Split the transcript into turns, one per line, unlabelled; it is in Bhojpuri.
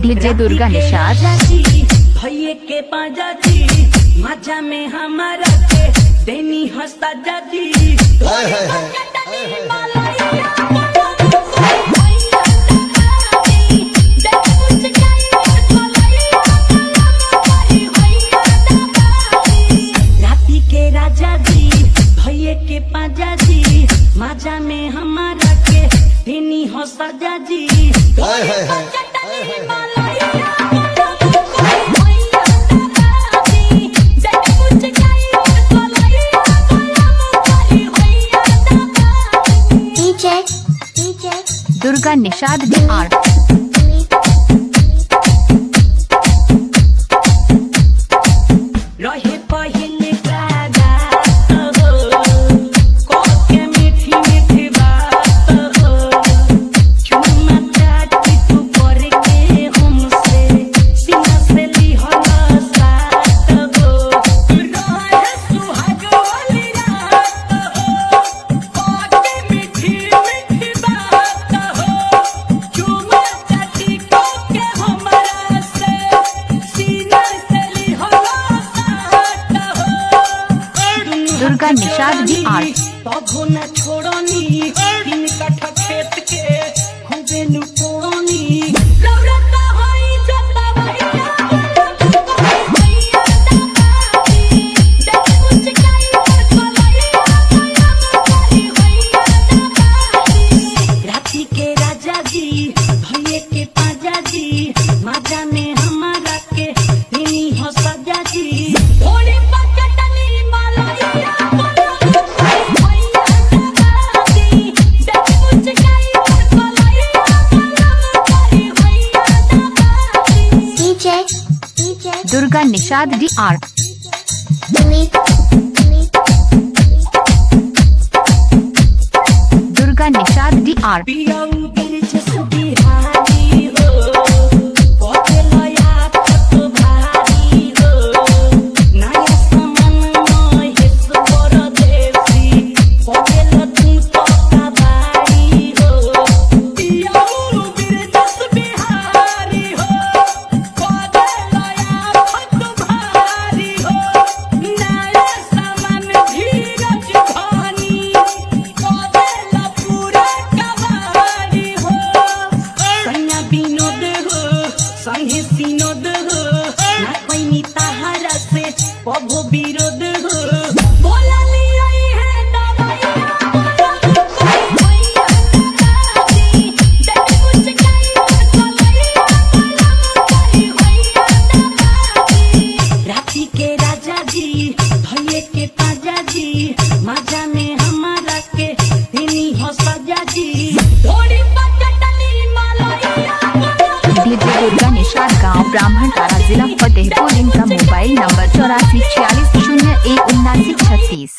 डीजे दुर्गा निषाद
भैये के पाजा जी मजा में हमारा के देनी हंसता जाजी राती के राजा जी भैये के पाजा जी मजा में हमारा के देनी हंसता जाजी
दुर्गा निषाद DR
रहे पहले के मीठी मीठी बात हो चुमा चाटी तू करके हमसे सीना से लिहला साथ हो रहे सुहाग वाली रात हो के मीठी मीठी बात हो चुमा चाटी के हमरा से सीना से लिहला
दुर्गा निषाद DR
पगो न छोड़नी तीन कट्ठा खेत के खूबे नुकोनी लौरता होई जता भैया राती के राजा जी भैये के पाजा जी मजा में हमारा के देनी हो सजा जी थोड़ी पकटनी मालैया
दुर्गा निषाद DR दुर्गा निषाद DR
संगे सिनोद हो ना कोई ताहरा से पभो विरोध हो बोला लिया है राती के राजा जी भैये के पाजा जी मजा में हमारा के देनी हो सजा जी थोड़ी पकटनी मालैया
डीजे दुर्गा निषाद गांव ब्राह्मणपाड़ा जिला फतेहपुर। इनका मोबाइल नंबर 8446017936।